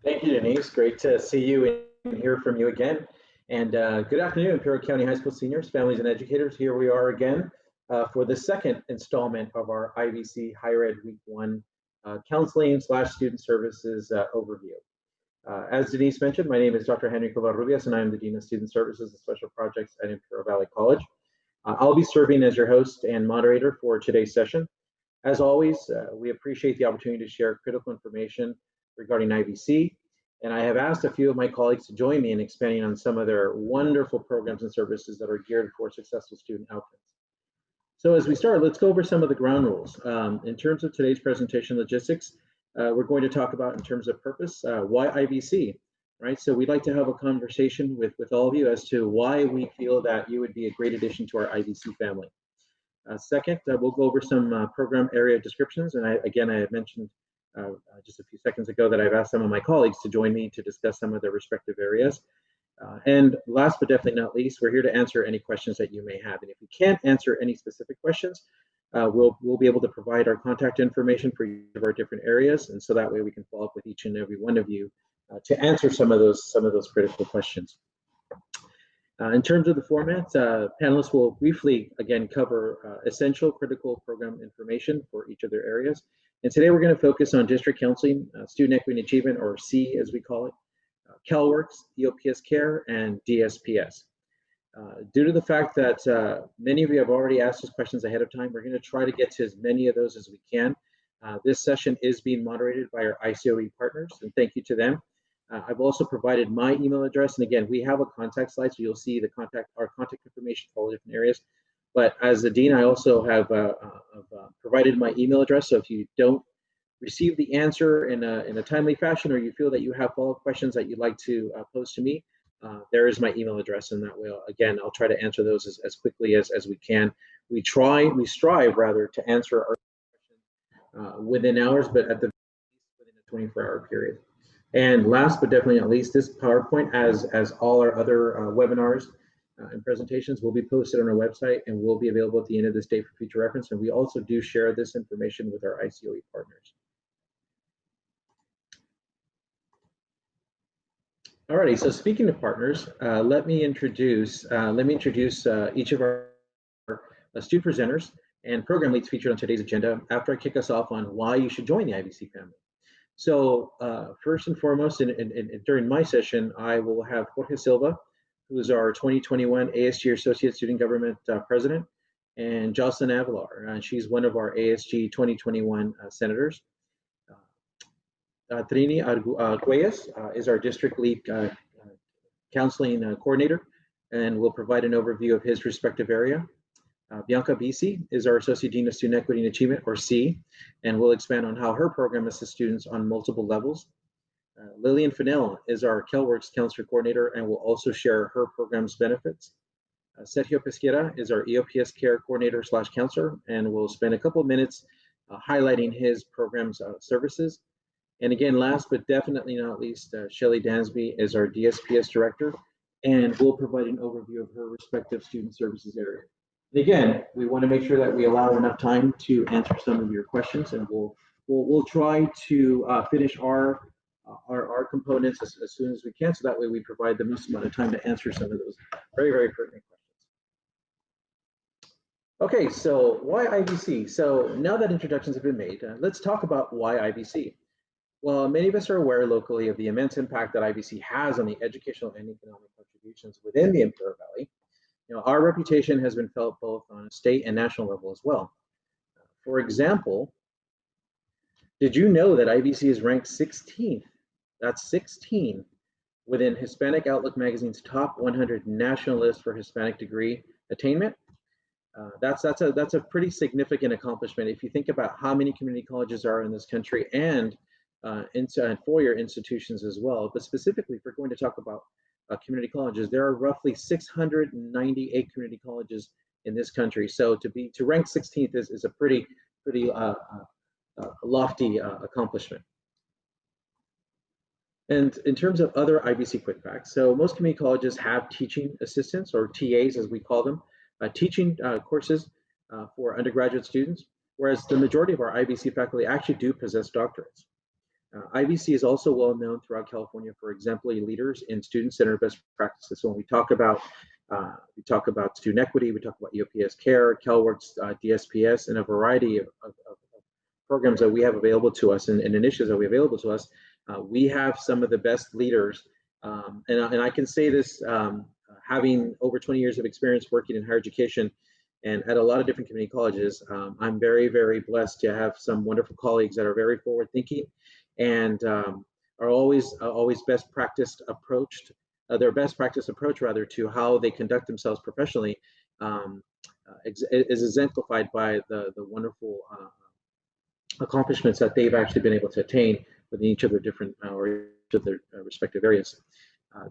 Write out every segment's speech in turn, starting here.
Thank you, Denise. Great to see you and hear from you again. And good afternoon, Imperial County High School seniors, families, and educators. Here we are again for the second installment of our IVC Higher Ed Week 1 counseling/student services overview. As Denise mentioned, my name is Dr. Henry Covarrubias, and I am the Dean of Student Services and Special Projects at Imperial Valley College. I'll be serving as your host and moderator for today's session. As always, we appreciate the opportunity to share critical information regarding IVC, and I have asked a few of my colleagues to join me in expanding on some of their wonderful programs and services that are geared for successful student outcomes. So as we start, let's go over some of the ground rules. In terms of today's presentation logistics, we're going to talk about in terms of purpose, why IVC, right? So we'd like to have a conversation with all of you as to why we feel that you would be a great addition to our IVC family. Second, we'll go over some program area descriptions. And I had mentioned just a few seconds ago that I've asked some of my colleagues to join me to discuss some of their respective areas. And last but definitely not least, we're here to answer any questions that you may have. And if we can't answer any specific questions, we'll be able to provide our contact information for each of our different areas. And so that way we can follow up with each and every one of you to answer some of those critical questions. In terms of the format, panelists will briefly, again, cover essential critical program information for each of their areas. And today we're going to focus on district counseling, student equity and achievement, or C as we call it, Calworks, EOPS care, and DSPS. Due to the fact that many of you have already asked us questions ahead of time, we're going to try to get to as many of those as we can. This session is being moderated by our ICOE partners, and thank you to them. I've also provided my email address, and again, we have a contact slide, so you'll see our contact information for all different areas. But as the dean, I also have provided my email address. So if you don't receive the answer in a timely fashion, or you feel that you have follow-up questions that you'd like to pose to me, there is my email address, and that way, again, I'll try to answer those as quickly as we can. We strive rather to answer our questions within hours, but at the least within a 24-hour period. And last but definitely not least, this PowerPoint, as all our other webinars and presentations, will be posted on our website and will be available at the end of this day for future reference. And we also do share this information with our ICOE partners. Alrighty, so speaking of partners, let me introduce each of our student presenters and program leads featured on today's agenda after I kick us off on why you should join the IVC family. So first and foremost, during my session, I will have Jorge Silva, who is our 2021 ASG Associate Student Government President, and Jocelyn Avalar, and she's one of our ASG 2021 senators. Trini Arguelles is our district lead counseling coordinator, and will provide an overview of his respective area. Bianca Bisi is our Associate Dean of Student Equity and Achievement, or C, and will expand on how her program assists students on multiple levels. Lillian Fennell is our Calworks Counselor Coordinator and will also share her program's benefits. Sergio Pesquera is our EOPS Care Coordinator / Counselor and will spend a couple of minutes highlighting his program's services. And again, last but definitely not least, Shelley Dansby is our DSPS Director and will provide an overview of her respective student services area. And again, we want to make sure that we allow enough time to answer some of your questions, and we'll try to finish our components as soon as we can, so that way we provide the most amount of time to answer some of those very, very pertinent questions. Okay, so why IVC? So now that introductions have been made, let's talk about why IVC. Well, many of us are aware locally of the immense impact that IVC has on the educational and economic contributions within the Imperial Valley. Our reputation has been felt both on a state and national level as well. For example, did you know that IVC is ranked 16th? That's 16 within Hispanic Outlook magazine's top 100 national list for Hispanic degree attainment. That's a pretty significant accomplishment if you think about how many community colleges are in this country and four-year institutions as well. But specifically, if we're going to talk about community colleges, there are roughly 698 community colleges in this country. So to rank 16th is a pretty lofty accomplishment. And in terms of other IVC quick facts, so most community colleges have teaching assistants, or TAs as we call them, teaching courses for undergraduate students, whereas the majority of our IVC faculty actually do possess doctorates. IVC is also well known throughout California for exemplary leaders in student-centered best practices. So when we talk about student equity, we talk about EOPS Care, Calworks, DSPS, and a variety of programs that we have available to us and initiatives that we have available to us. We have some of the best leaders, and I can say this having over 20 years of experience working in higher education and at a lot of different community colleges. I'm very, very blessed to have some wonderful colleagues that are very forward-thinking and are always best practiced approached. Their best practice approach, rather, to how they conduct themselves professionally is exemplified by the wonderful accomplishments that they've actually been able to attain within each of their different or each of their respective areas.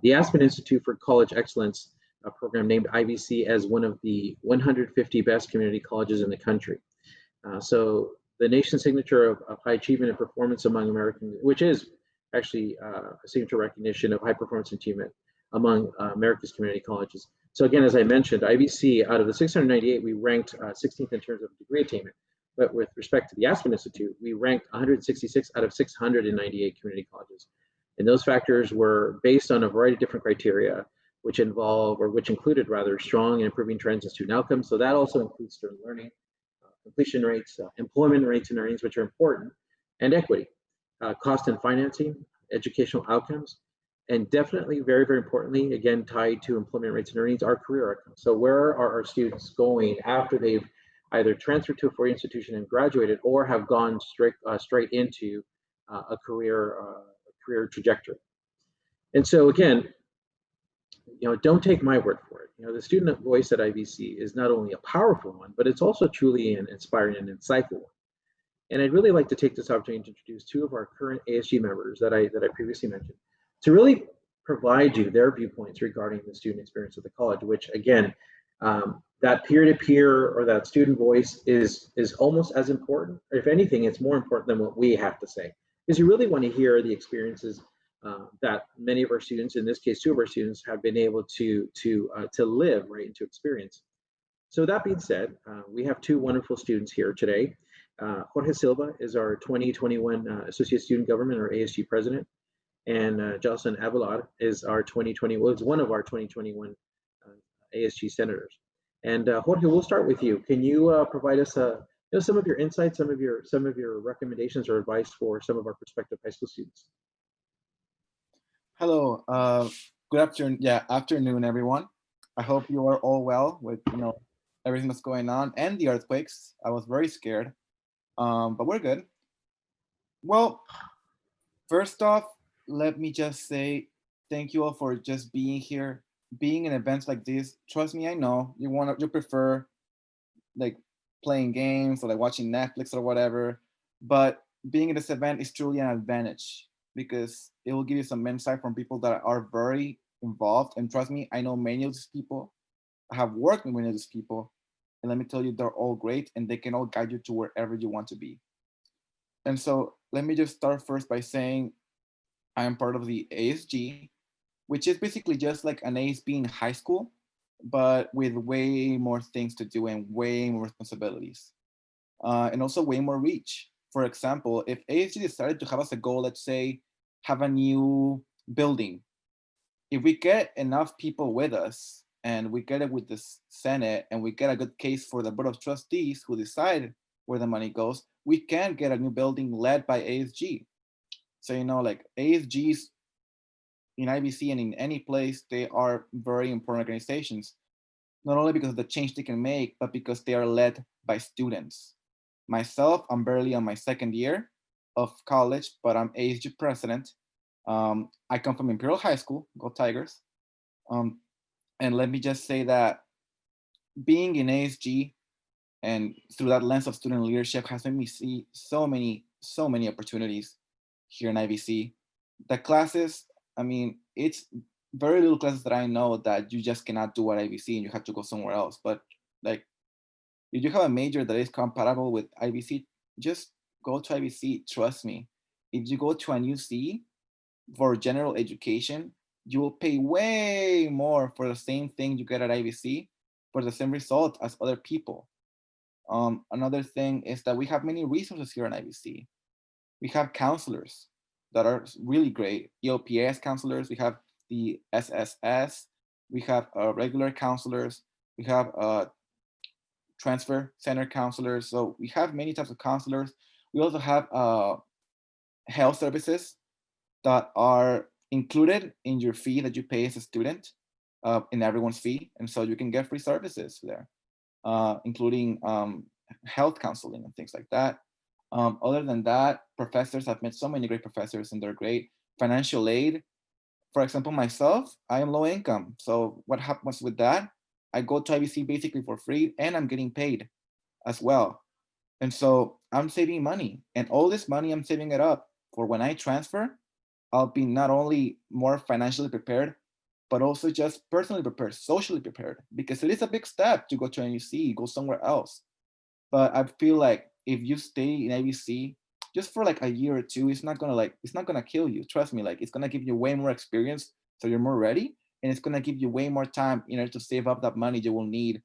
The Aspen Institute for College Excellence program named IVC as one of the 150 best community colleges in the country. So the nation's signature of high achievement and performance among Americans, which is actually a signature recognition of high performance achievement among America's community colleges. So again, as I mentioned, IVC, out of the 698, we ranked 16th in terms of degree attainment. But with respect to the Aspen Institute, we ranked 166 out of 698 community colleges. And those factors were based on a variety of different criteria, which included rather strong and improving trends in student outcomes. So that also includes student learning, completion rates, employment rates and earnings, which are important, and equity, cost and financing, educational outcomes, and definitely, very, very importantly, again, tied to employment rates and earnings, our career outcomes. So where are our students going after they've either transferred to a four-year institution and graduated, or have gone straight into a career trajectory? And so again, don't take my word for it. The student voice at IVC is not only a powerful one, but it's also truly an inspiring and insightful one. And I'd really like to take this opportunity to introduce two of our current ASG members that I previously mentioned, to really provide you their viewpoints regarding the student experience of the college, which again, that peer-to-peer or that student voice is almost as important, or if anything, it's more important than what we have to say, because you really want to hear the experiences that many of our students, in this case, two of our students, have been able to live, right, and to experience. So that being said, we have two wonderful students here today. Jorge Silva is our 2021 Associate Student Government, or ASG President, and Jocelyn Abelar is one of our 2021 ASG Senators. And Jorge, we'll start with you. Can you provide us some of your insights, some of your recommendations or advice for some of our prospective high school students? Hello, good afternoon. Yeah, afternoon, everyone. I hope you are all well with everything that's going on and the earthquakes. I was very scared, but we're good. Well, first off, let me just say thank you all for just being here, being in events like this. Trust me, I know you prefer like playing games or like watching Netflix or whatever, but being in this event is truly an advantage, because it will give you some insight from people that are very involved. And trust me, I know many of these people. I have worked with many of these people. And let me tell you, they're all great and they can all guide you to wherever you want to be. And so let me just start first by saying I am part of the ASG, which is basically just like an ASB in high school, but with way more things to do and way more responsibilities. And also way more reach. For example, if ASG decided to have as a goal, let's say, have a new building, if we get enough people with us and we get it with the Senate and we get a good case for the Board of Trustees who decide where the money goes, we can get a new building led by ASG. So, like ASGs in IBC and in any place, they are very important organizations, not only because of the change they can make, but because they are led by students. Myself, I'm barely on my second year of college, but I'm ASG president. I come from Imperial High School, go Tigers. And let me just say that being in ASG and through that lens of student leadership has made me see so many opportunities here in IBC. The classes, I mean, it's very little classes that I know that you just cannot do at IBC and you have to go somewhere else. But like, if you have a major that is compatible with IBC, just go to IBC, trust me. If you go to an UC for general education, you will pay way more for the same thing you get at IBC for the same result as other people. Another thing is that we have many resources here at IBC. We have counselors. that are really great. ELPS counselors, we have the SSS, we have regular counselors, we have transfer center counselors. So we have many types of counselors. We also have health services that are included in your fee that you pay as a student, in everyone's fee. And so you can get free services there, including health counseling and things like that. Other than that, professors, I've met so many great professors and they're great. Financial aid, for example, myself, I am low income. So what happens with that? I go to IBC basically for free and I'm getting paid as well. And so I'm saving money, and all this money I'm saving it up for when I transfer. I'll be not only more financially prepared, but also just personally prepared, socially prepared, because it is a big step to go to NUC, go somewhere else. But I feel like if you stay in ABC just for like a year or two, it's not gonna kill you. Trust me, like it's gonna give you way more experience, so you're more ready, and it's gonna give you way more time, to save up that money you will need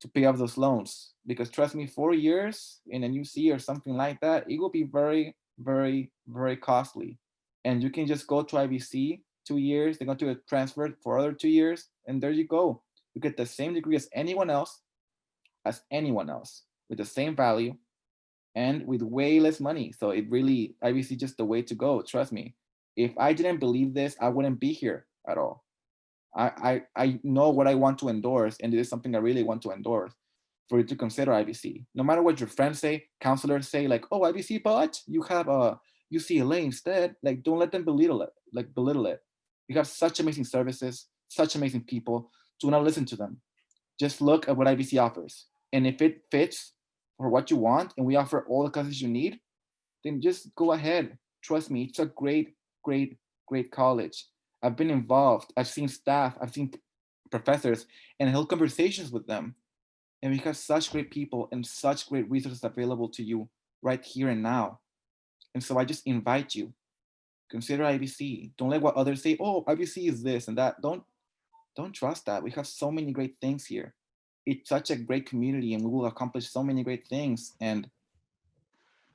to pay off those loans. Because trust me, 4 years in a new C or something like that, it will be very, very, very costly. And you can just go to IBC 2 years, they're going to transfer for other 2 years, and there you go. You get the same degree as anyone else, with the same value and with way less money. So it really, IBC just the way to go. Trust me. If I didn't believe this, I wouldn't be here at all. I know what I want to endorse, and it is something I really want to endorse for you to consider IBC. No matter what your friends say, counselors say, like, oh, IBC, but you have a UCLA instead. Like, don't let them belittle it. You have such amazing services, such amazing people. Do not listen to them. Just look at what IBC offers. And if it fits for what you want, and we offer all the classes you need, then just go ahead. Trust me, it's a great, great, great college. I've been involved. I've seen staff, I've seen professors, and held conversations with them. And we have such great people and such great resources available to you right here and now. And so I just invite you, consider IBC. Don't let what others say, oh, IBC is this and that. Don't trust that. We have so many great things here. It's such a great community, and we will accomplish so many great things. And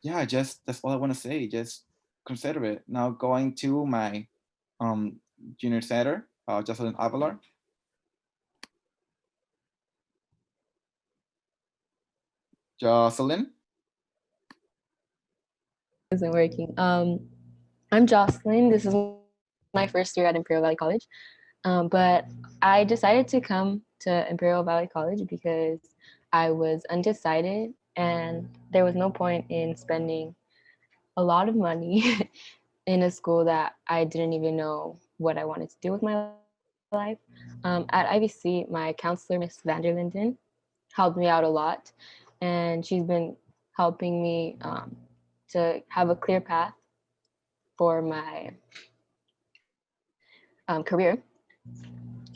yeah, just that's all I want to say. Just consider it. Now going to my junior setter, Jocelyn Avalar. Jocelyn. Isn't working. I'm Jocelyn. This is my first year at Imperial Valley College. But I decided to come to Imperial Valley College because I was undecided and there was no point in spending a lot of money in a school that I didn't even know what I wanted to do with my life. At IVC, my counselor, Miss Vanderlinden, helped me out a lot, and she's been helping me to have a clear path for my career.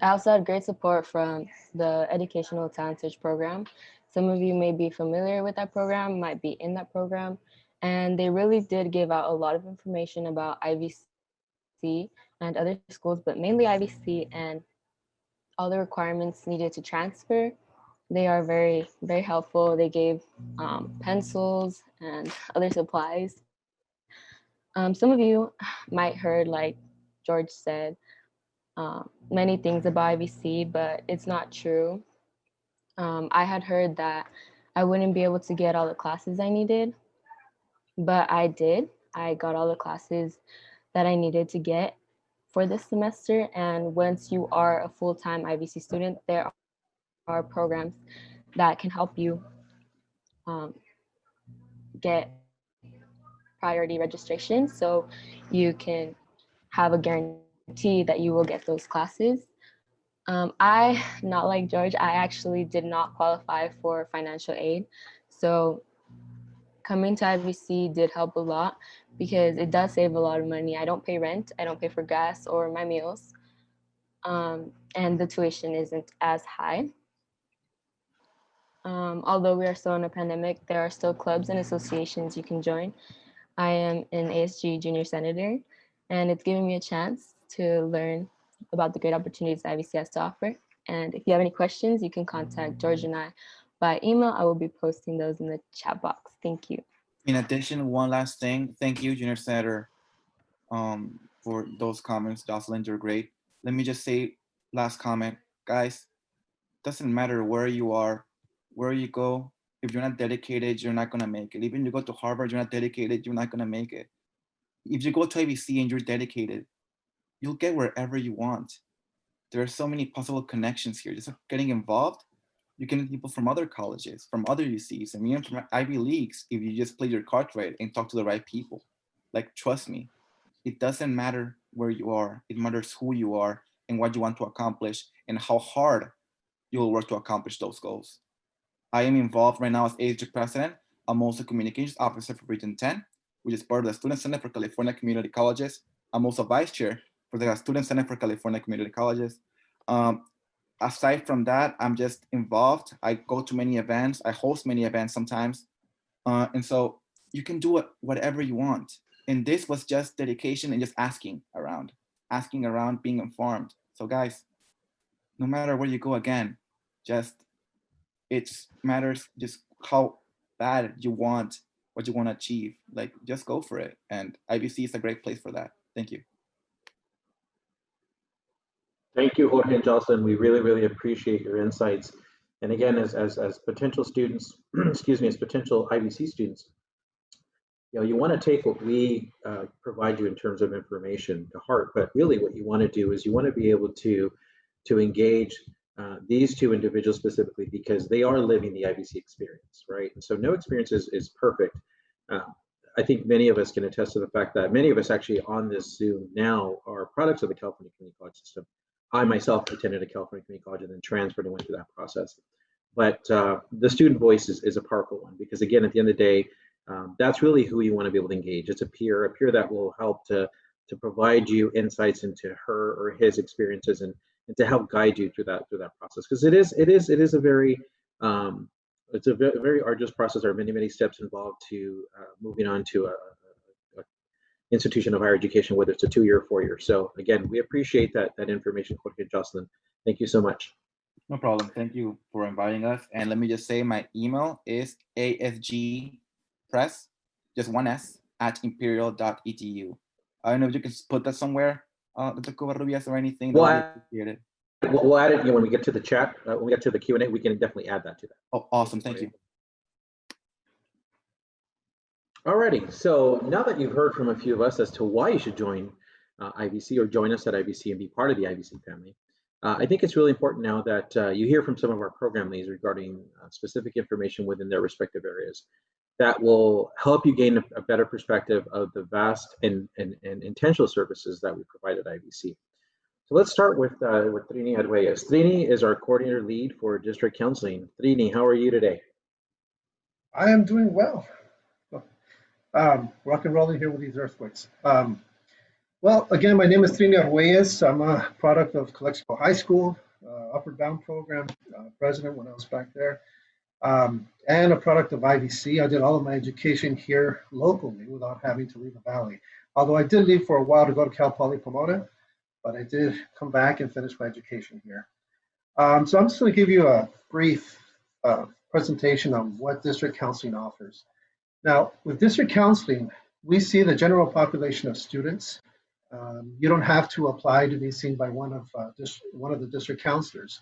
I also had great support from the Educational Talent Search program. Some of you may be familiar with that program, might be in that program, and they really did give out a lot of information about IVC and other schools, but mainly IVC and all the requirements needed to transfer. They are very, very helpful. They gave pencils and other supplies. Some of you might heard, like George said, many things about IVC, but it's not true. I had heard that I wouldn't be able to get all the classes I needed, but I did. I got all the classes that I needed to get for this semester. And once you are a full-time IVC student, there are programs that can help you get priority registration, so you can have a guarantee that you will get those classes. Not like George, I actually did not qualify for financial aid. So coming to IVC did help a lot because it does save a lot of money. I don't pay rent, I don't pay for gas or my meals, and the tuition isn't as high. Although we are still in a pandemic, there are still clubs and associations you can join. I am an ASG junior senator, and it's giving me a chance to learn about the great opportunities IVC has to offer. And if you have any questions, you can contact George and I by email. I will be posting those in the chat box. Thank you. In addition, one last thing. Thank you, Junior Senator for those comments. Jocelyn, you're great. Let me just say, last comment, guys, doesn't matter where you are, where you go. If you're not dedicated, you're not gonna make it. Even if you go to Harvard, you're not dedicated, you're not gonna make it. If you go to IBC and you're dedicated, you'll get wherever you want. There are so many possible connections here. Just getting involved, you can meet people from other colleges, from other UCs, and even from Ivy Leagues if you just play your cards right and talk to the right people. Like, trust me, it doesn't matter where you are. It matters who you are and what you want to accomplish and how hard you will work to accomplish those goals. I am involved right now as ASG president. I'm also communications officer for Region 10, which is part of the Student Center for California Community Colleges. I'm also vice chair for the Student Center for California Community Colleges. Aside from that, I'm just involved. I go to many events. I host many events sometimes. And so you can do it whatever you want. And this was just dedication and just asking around, being informed. So guys, no matter where you go again, just it matters just how bad you want what you want to achieve. Like, just go for it. And IBC is a great place for that. Thank you. Thank you, Jorge and Jocelyn. We really, really appreciate your insights. And again, as potential students, excuse me, as potential IBC students, you want to take what we provide you in terms of information to heart, but really what you want to do is you want to be able to engage these two individuals specifically because they are living the IBC experience, right? And so no experience is perfect. I think many of us can attest to the fact that many of us actually on this Zoom now are products of the California Community College system. I myself attended a California Community College and then transferred and went through that process. But the student voice is a powerful one because, again, at the end of the day, that's really who you want to be able to engage. It's a peer that will help to provide you insights into her or his experiences and to help guide you through that process. Because it is a very it's a very arduous process. There are many steps involved to moving on to a institution of higher education, whether it's a 2-year or 4-year. So again, we appreciate that information, Jorge and Jocelyn. Thank you so much. No problem. Thank you for inviting us. And let me just say my email is asgpress, just one S, @imperial.edu. I don't know if you can put that somewhere, Dr. Covarrubias, or anything. We'll add it when we get to the chat. When we get to the Q&A, we can definitely add that to that. Oh, awesome. Thank you. Alrighty, so now that you've heard from a few of us as to why you should join IBC or join us at IBC and be part of the IBC family, I think it's really important now that you hear from some of our program leads regarding specific information within their respective areas that will help you gain a better perspective of the vast and intentional services that we provide at IBC. So let's start with Trini Arguelles. Trini is our coordinator lead for district counseling. Trini, how are you today? I am doing well. Rock and rolling here with these earthquakes. Well, again, my name is Trini Arguelles. I'm a product of Calexico High School, Upward Bound program, president when I was back there, and a product of IVC. I did all of my education here locally without having to leave the Valley. Although I did leave for a while to go to Cal Poly Pomona, but I did come back and finish my education here. So I'm just going to give you a brief presentation on what district counseling offers. Now, with district counseling, we see the general population of students. You don't have to apply to be seen by one of the district counselors.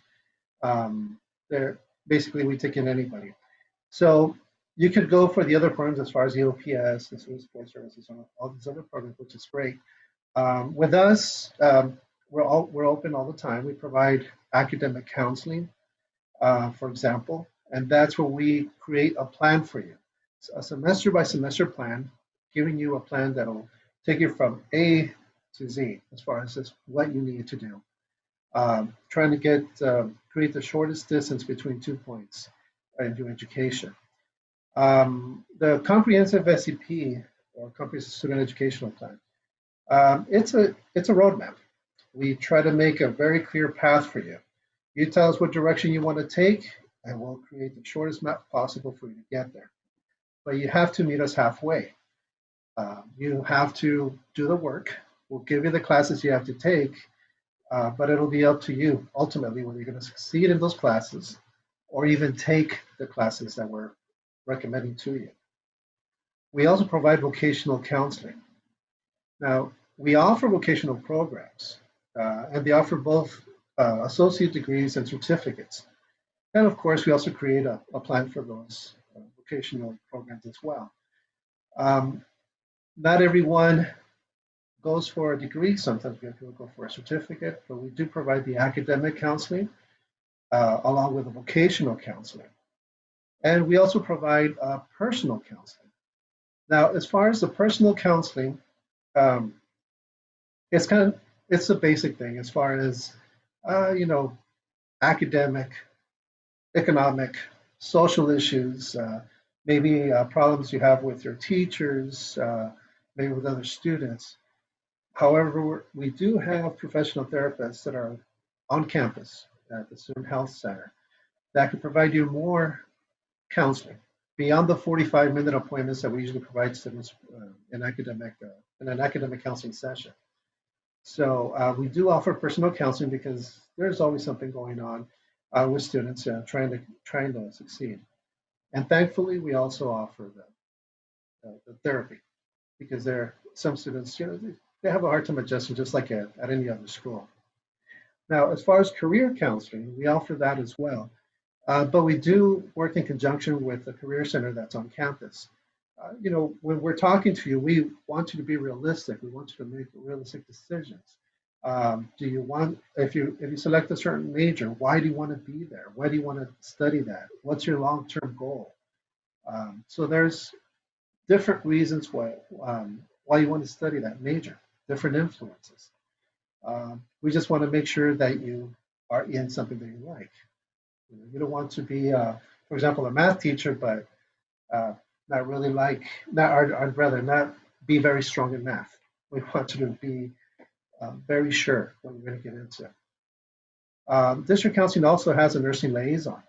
Basically, we take in anybody. So you could go for the other programs as far as EOPS, and sports services, and all these other programs, which is great. With us, we're open all the time. We provide academic counseling, for example, and that's where we create a plan for you. A semester by semester plan, giving you a plan that'll take you from A to Z as far as just what you need to do. Trying to create the shortest distance between 2 points in your education. The comprehensive SEP, or comprehensive student educational plan, it's a roadmap. We try to make a very clear path for you. You tell us what direction you want to take, and we'll create the shortest map possible for you to get there. But you have to meet us halfway. You have to do the work. We'll give you the classes you have to take, but it'll be up to you ultimately whether you're going to succeed in those classes or even take the classes that we're recommending to you. We also provide vocational counseling. Now, we offer vocational programs, and they offer both associate degrees and certificates. And of course, we also create a plan for those vocational programs as well. Not everyone goes for a degree. Sometimes we have people go for a certificate, but we do provide the academic counseling along with the vocational counseling. And we also provide personal counseling. Now, as far as the personal counseling, it's a basic thing as far as academic, economic, social issues, maybe problems you have with your teachers, maybe with other students. However, we do have professional therapists that are on campus at the Student Health Center that can provide you more counseling beyond the 45-minute appointments that we usually provide students in an academic counseling session. So we do offer personal counseling because there's always something going on with students trying to succeed. And thankfully, we also offer the therapy because there are some students, they have a hard time adjusting just like at any other school. Now, as far as career counseling, we offer that as well. But we do work in conjunction with the Career Center that's on campus. When we're talking to you, we want you to be realistic. We want you to make realistic decisions. If you select a certain major, why do you want to be there? Why do you want to study that? What's your long-term goal? So there's different reasons why you want to study that major, different influences. We just want to make sure that you are in something that you like. You don't want to be, for example, a math teacher, but not really I'd rather not be very strong in math. We want you to be very sure what you're going to get into. District counseling also has a nursing liaison,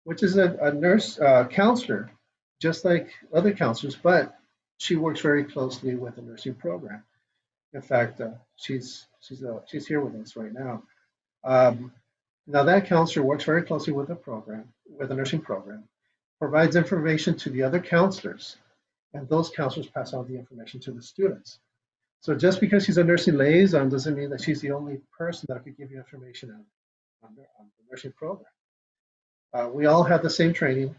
which is a nurse counselor, just like other counselors, but she works very closely with the nursing program. In fact, she's here with us right now. Now that counselor works very closely with the nursing program, provides information to the other counselors, and those counselors pass on the information to the students. So just because she's a nursing liaison doesn't mean that she's the only person that could give you information on the nursing program. We all have the same training.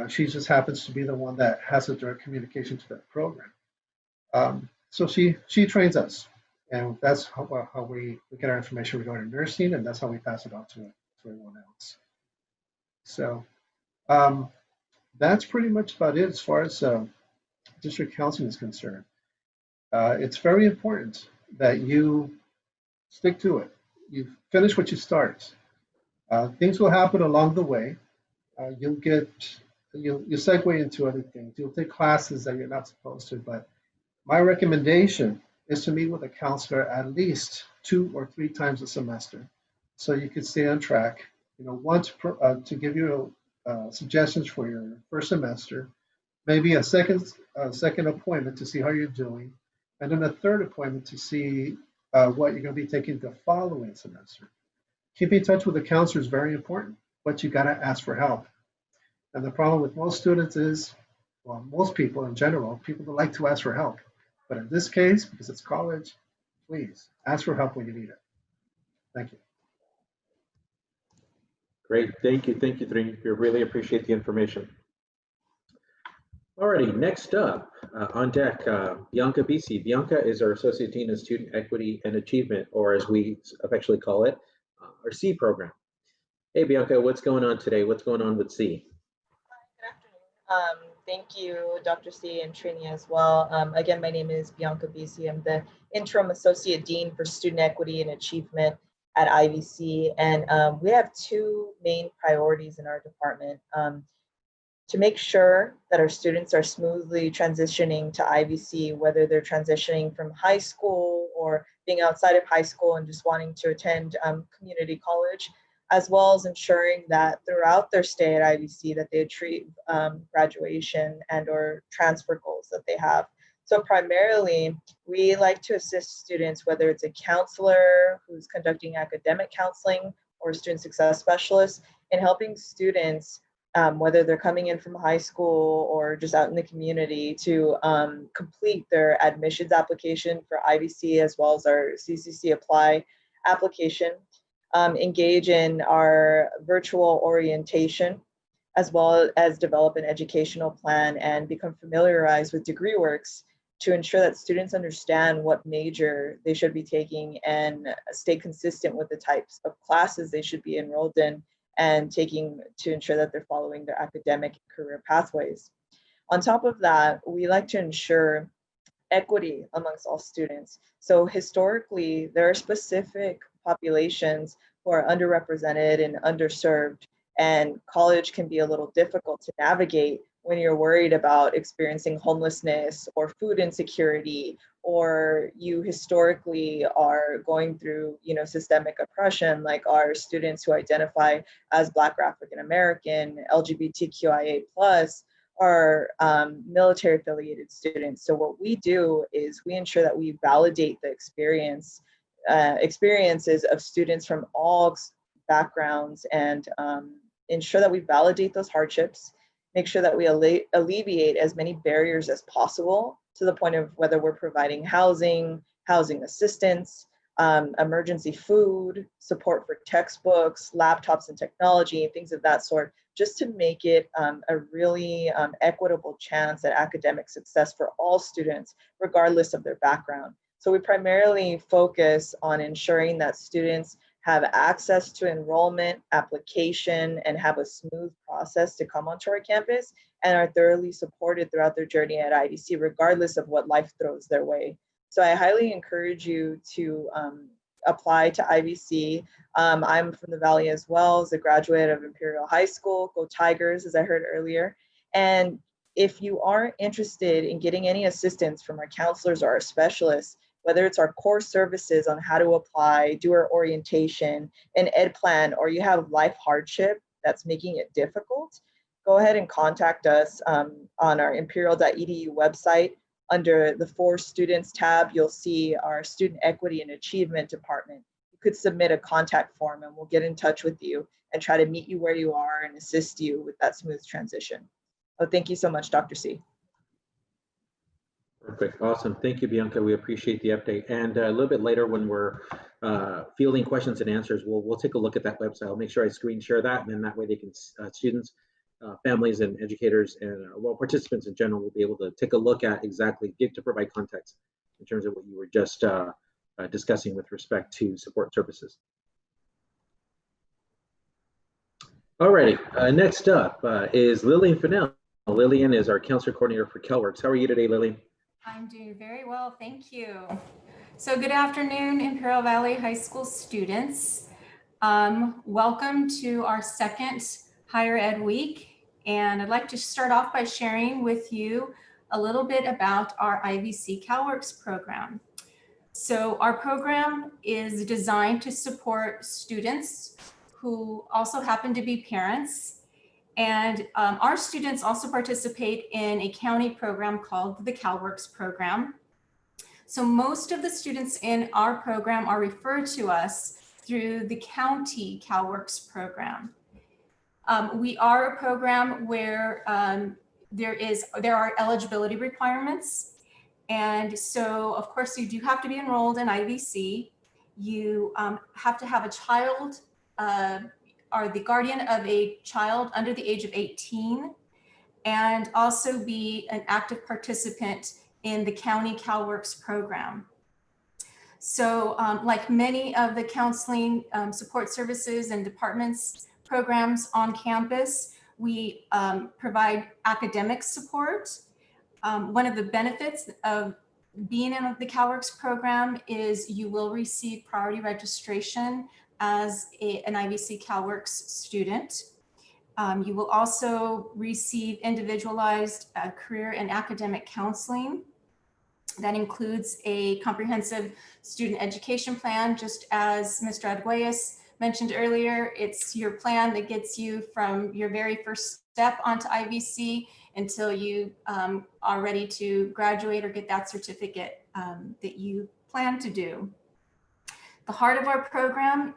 She just happens to be the one that has a direct communication to that program. So she trains us, and that's how we get our information regarding nursing, and that's how we pass it on to everyone else. So that's pretty much about it as far as district counseling is concerned. It's very important that you stick to it. You finish what you start. Things will happen along the way. You'll segue into other things. You'll take classes that you're not supposed to, but my recommendation is to meet with a counselor at least 2 or 3 times a semester, so you can stay on track. One to give you suggestions for your first semester, maybe a second appointment to see how you're doing, and then a third appointment to see what you're going to be taking the following semester. Keeping in touch with the counselor is very important, but you got to ask for help. And the problem with most students is, well, most people in general, people don't like to ask for help. But in this case, because it's college, please ask for help when you need it. Thank you. Great, thank you, Trini. We really appreciate the information. Alrighty, next up on deck, Bianca Bisi. Bianca is our Associate Dean of Student Equity and Achievement, or as we affectionately call it, our C program. Hey, Bianca, what's going on today? What's going on with C? Good afternoon. Thank you, Dr. C and Trini as well. Again, my name is Bianca Bisi. I'm the Interim Associate Dean for Student Equity and Achievement at IVC. And we have 2 main priorities in our department. To make sure that our students are smoothly transitioning to IVC, whether they're transitioning from high school or being outside of high school and just wanting to attend community college, as well as ensuring that throughout their stay at IVC that they achieve graduation and or transfer goals that they have. So primarily, we like to assist students, whether it's a counselor who's conducting academic counseling or a student success specialist, in helping students whether they're coming in from high school or just out in the community, to complete their admissions application for IVC as well as our CCC Apply application, engage in our virtual orientation, as well as develop an educational plan and become familiarized with DegreeWorks to ensure that students understand what major they should be taking and stay consistent with the types of classes they should be enrolled in and taking to ensure that they're following their academic and career pathways. On top of that, we like to ensure equity amongst all students. So historically, there are specific populations who are underrepresented and underserved, and college can be a little difficult to navigate when you're worried about experiencing homelessness or food insecurity, or you historically are going through, systemic oppression, like our students who identify as Black or African American, LGBTQIA+, are military affiliated students. So what we do is we ensure that we validate the experiences of students from all backgrounds, and ensure that we validate those hardships, make sure that we alleviate as many barriers as possible, to the point of whether we're providing housing assistance, emergency food, support for textbooks, laptops and technology, and things of that sort, just to make it a really equitable chance at academic success for all students, regardless of their background. So we primarily focus on ensuring that students have access to enrollment, application, and have a smooth process to come onto our campus, and are thoroughly supported throughout their journey at IVC, regardless of what life throws their way. So I highly encourage you to apply to IVC. I'm from the Valley as well, as a graduate of Imperial High School. Go Tigers, as I heard earlier. And if you are interested in getting any assistance from our counselors or our specialists, whether it's our core services on how to apply, do our orientation, an ed plan, or you have life hardship that's making it difficult, go ahead and contact us on our imperial.edu website. Under the For Students tab, you'll see our Student Equity and Achievement Department. You could submit a contact form and we'll get in touch with you and try to meet you where you are and assist you with that smooth transition. Oh, thank you so much, Dr. C. Perfect, awesome. Thank you, Bianca. We appreciate the update. And a little bit later, when we're fielding questions and answers, we'll take a look at that website. I'll make sure I screen share that, and then that way they can, students, families and educators and participants in general will be able to take a look at exactly, to provide context in terms of what you were just discussing with respect to support services. Alrighty, next up is Lillian Fennell. Lillian is our counselor coordinator for Calworks. How are you today, Lillian? I'm doing very well, thank you. So good afternoon, Imperial Valley High School students. Welcome to our second Higher Ed Week. And I'd like to start off by sharing with you a little bit about our IVC Calworks program. So our program is designed to support students who also happen to be parents. And our students also participate in a county program called the Calworks program. So most of the students in our program are referred to us through the county Calworks program. We are a program where there are eligibility requirements. And so, of course, you do have to be enrolled in IVC. You have to have a child, are the guardian of a child under the age of 18, and also be an active participant in the county Calworks program. So like many of the counseling support services and departments programs on campus, we provide academic support. One of the benefits of being in the Calworks program is you will receive priority registration as an IVC Calworks student. You will also receive individualized career and academic counseling. That includes a comprehensive student education plan, just as Mr. Arguelles mentioned earlier. It's your plan that gets you from your very first step onto IVC until you are ready to graduate or get that certificate that you plan to do. The heart of our program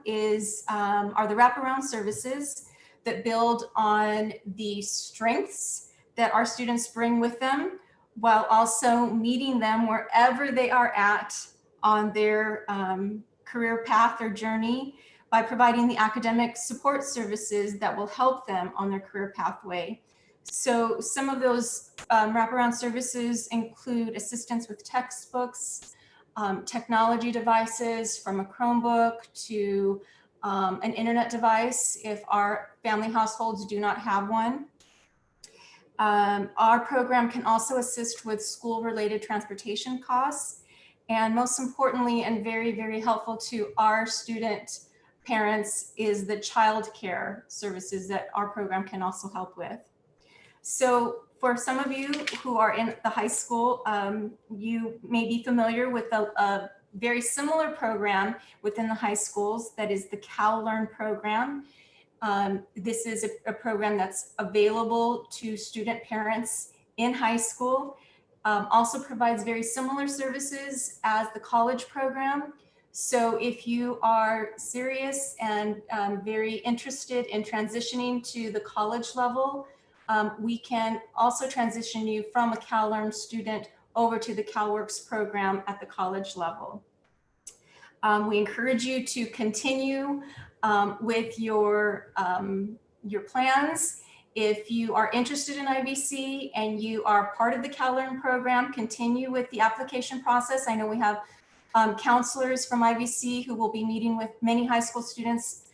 are the wraparound services. that build on the strengths that our students bring with them, while also meeting them wherever they are at on their career path or journey by providing the academic support services that will help them on their career pathway. So some of those wraparound services include assistance with textbooks, technology devices from a Chromebook to an internet device if our family households do not have one. Our program can also assist with school-related transportation costs. And most importantly, and very, very helpful to our student parents, is the childcare services that our program can also help with. So for some of you who are in the high school, you may be familiar with a very similar program within the high schools, that is the CalLearn program. This is a program that's available to student parents in high school. Also provides very similar services as the college program. So if you are serious and very interested in transitioning to the college level, we can also transition you from a CalLearn student over to the Calworks program at the college level. We encourage you to continue with your plans. If you are interested in IVC and you are part of the CalLearn program, continue with the application process. I know we have counselors from IVC who will be meeting with many high school students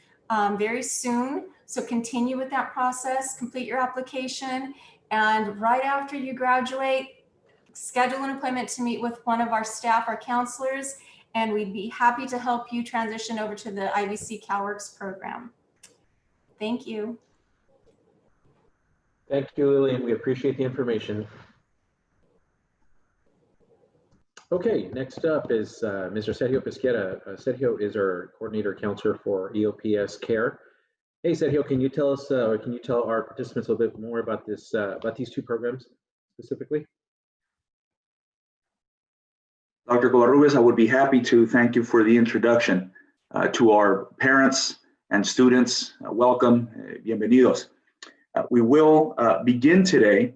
very soon. So continue with that process, complete your application, and right after you graduate, schedule an appointment to meet with one of our staff, our counselors, and we'd be happy to help you transition over to the IVC Calworks program. Thank you. Thank you, Lillian. We appreciate the information. Okay, next up is Mr. Sergio Pesquera. Sergio is our coordinator counselor for EOPS Care. Hey, Sergio, can you tell us, or can you tell our participants a little bit more about this, about these two programs specifically? Dr. Covarrubias, I would be happy to. Thank you for the introduction. To our parents and students, welcome, bienvenidos. We will begin today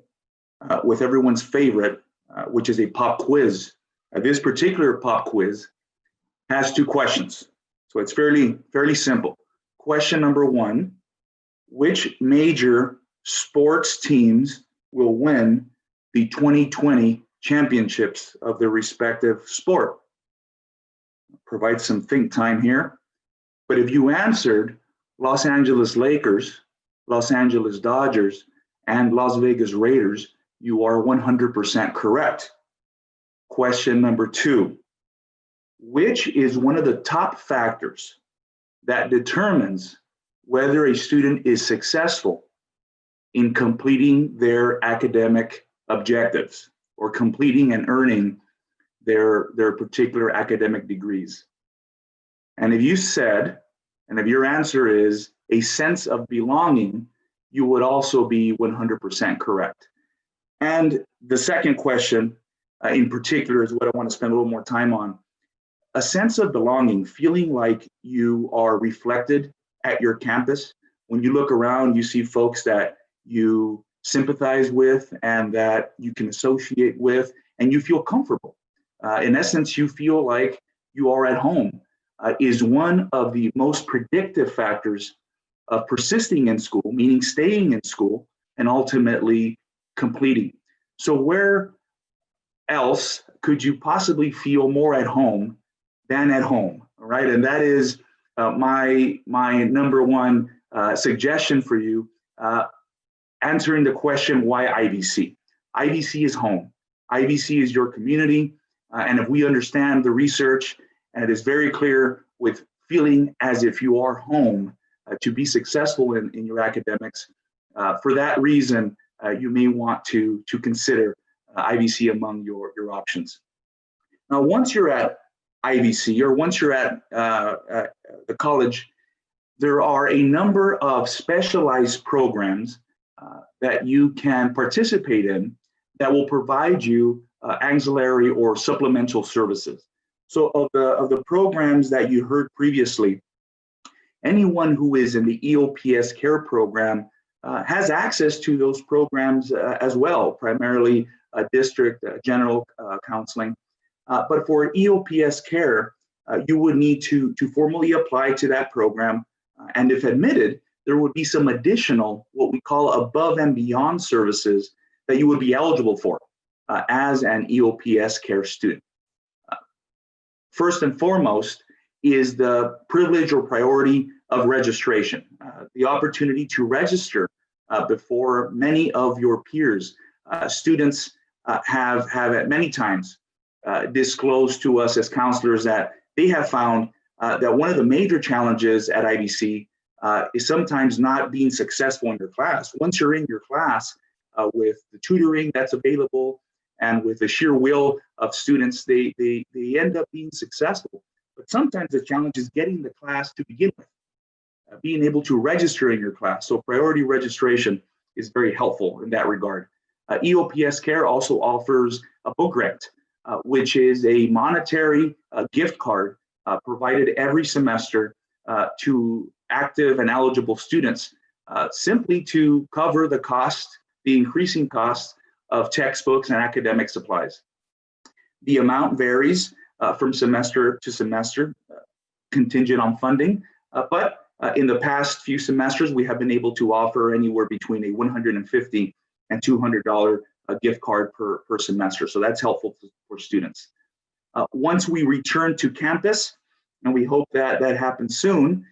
with everyone's favorite, which is a pop quiz. This particular pop quiz has two questions, so it's fairly simple. Question number one: which major sports teams will win the 2020 championships of their respective sport? Provide some think time here. But if you answered Los Angeles Lakers, Los Angeles Dodgers, and Las Vegas Raiders, you are 100% correct. Question number two: which is one of the top factors that determines whether a student is successful in completing their academic objectives or completing and earning their particular academic degrees? And if you said, and if your answer is a sense of belonging, you would also be 100% correct. And the second question in particular is what I want to spend a little more time on. A sense of belonging, feeling like you are reflected at your campus. When you look around, you see folks that you sympathize with and that you can associate with, and you feel comfortable. In essence, you feel like you are at home, is one of the most predictive factors of persisting in school, meaning staying in school and ultimately completing. So where else could you possibly feel more at home than at home, right? And that is my number one suggestion for you, answering the question, why IVC? IVC is home. IVC is your community. And if we understand the research, and it is very clear with feeling as if you are home to be successful in your academics, for that reason, you may want to consider IVC among your options. Now, once you're at IVC or once you're at the college, there are a number of specialized programs that you can participate in that will provide you auxiliary or supplemental services. So of the programs that you heard previously, anyone who is in the EOPS care program has access to those programs as well, primarily district general counseling. But for EOPS care, you would need to formally apply to that program. And if admitted, there would be some additional, what we call above and beyond services that you would be eligible for as an EOPS care student. First and foremost is the privilege or priority of registration, the opportunity to register before many of your peers. Students have at many times disclosed to us as counselors that they have found that one of the major challenges at IVC is sometimes not being successful in your class. Once you're in your class with the tutoring that's available and with the sheer will of students, they end up being successful. But sometimes the challenge is getting the class to begin with, being able to register in your class. So priority registration is very helpful in that regard. EOPS Care also offers a book grant, which is a monetary gift card provided every semester to active and eligible students, simply to cover the cost, the increasing cost of textbooks and academic supplies. The amount varies from semester to semester, contingent on funding, but in the past few semesters, we have been able to offer anywhere between a $150 and $200 gift card per semester. So that's helpful for students. Once we return to campus, and we hope that that happens soon,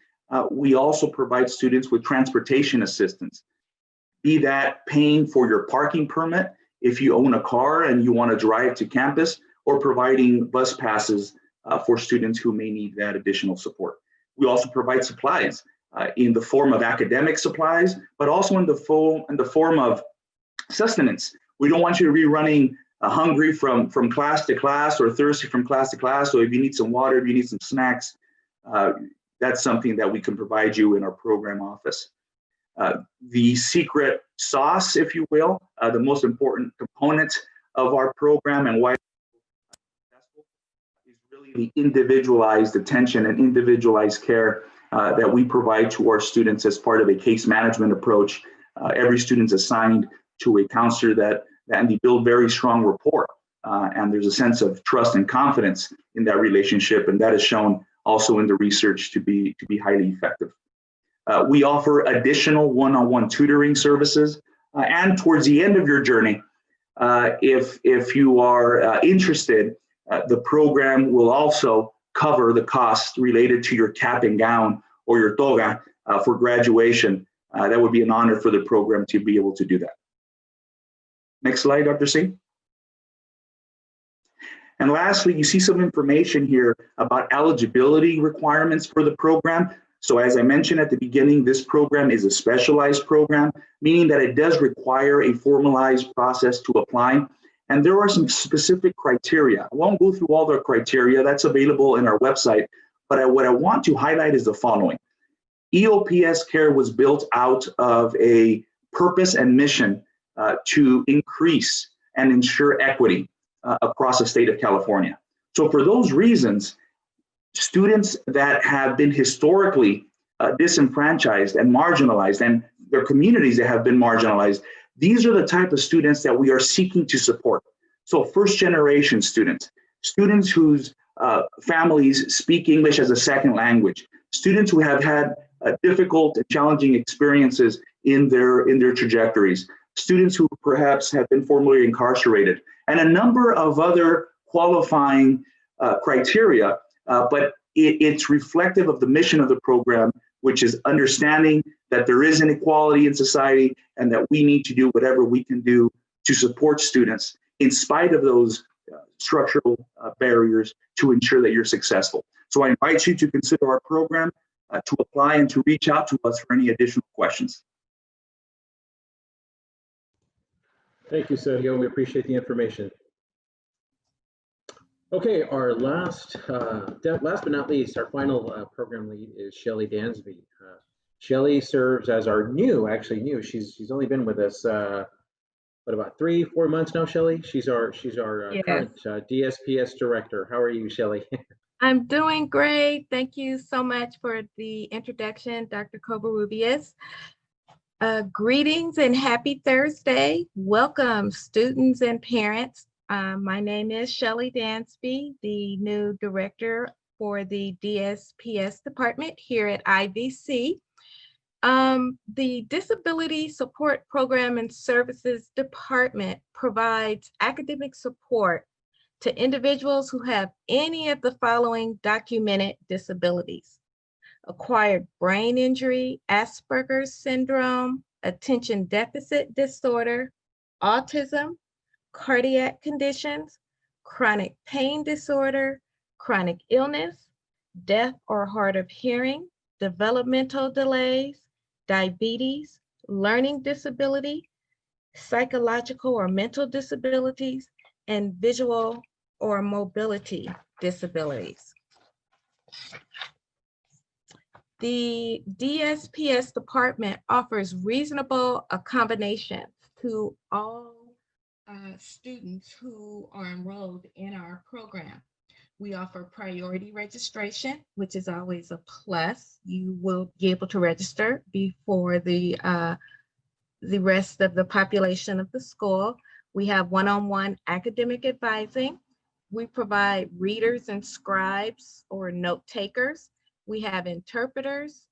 we also provide students with transportation assistance, be that paying for your parking permit if you own a car and you want to drive to campus, or providing bus passes for students who may need that additional support. We also provide supplies in the form of academic supplies, but also in the form of sustenance. We don't want you to be running hungry from class to class or thirsty from class to class. So if you need some water, if you need some snacks, that's something that we can provide you in our program office. The secret sauce, if you will, the most important component of our program and why is really the individualized attention and individualized care that we provide to our students as part of a case management approach. Every student's assigned to a counselor and they build very strong rapport. And there's a sense of trust and confidence in that relationship. And that is shown also in the research to be highly effective. We offer additional one-on-one tutoring services. And towards the end of your journey, if you are interested, the program will also cover the costs related to your cap and gown or your toga for graduation. That would be an honor for the program to be able to do that. Next slide, Dr. C. And lastly, you see some information here about eligibility requirements for the program. So as I mentioned at the beginning, this program is a specialized program, meaning that it does require a formalized process to apply. And there are some specific criteria. I won't go through all the criteria, that's available in our website, but what I want to highlight is the following. EOPS Care was built out of a purpose and mission to increase and ensure equity across the state of California. So for those reasons, students that have been historically disenfranchised and marginalized, and their communities that have been marginalized, these are the type of students that we are seeking to support. So first generation students, students whose families speak English as a second language, students who have had difficult and challenging experiences in their trajectories, students who perhaps have been formerly incarcerated, and a number of other qualifying criteria, but it's reflective of the mission of the program, which is understanding that there is inequality in society and that we need to do whatever we can do to support students in spite of those structural barriers to ensure that you're successful. So I invite you to consider our program, to apply and to reach out to us for any additional questions. Thank you, Sergio. We appreciate the information. Okay, our last but not least, our final program lead is Shelley Dansby. Shelley serves as our actually new. She's only been with us, what, about 3-4 months now, Shelley? She's our Yes. current DSPS director. How are you, Shelley? I'm doing great. Thank you so much for the introduction, Dr. Covarrubias. Greetings and happy Thursday. Welcome, students and parents. My name is Shelley Dansby, the new director for the DSPS department here at IVC. The Disability Support Program and Services Department provides academic support to individuals who have any of the following documented disabilities: acquired brain injury, Asperger's syndrome, attention deficit disorder, autism, cardiac conditions, chronic pain disorder, chronic illness, deaf or hard of hearing, developmental delays, diabetes, learning disability, psychological or mental disabilities, and visual or mobility disabilities. The DSPS department offers reasonable accommodations to all students who are enrolled in our program. We offer priority registration, which is always a plus. You will be able to register before the rest of the population of the school. We have one-on-one academic advising. We provide readers and scribes or note takers. We have interpreters,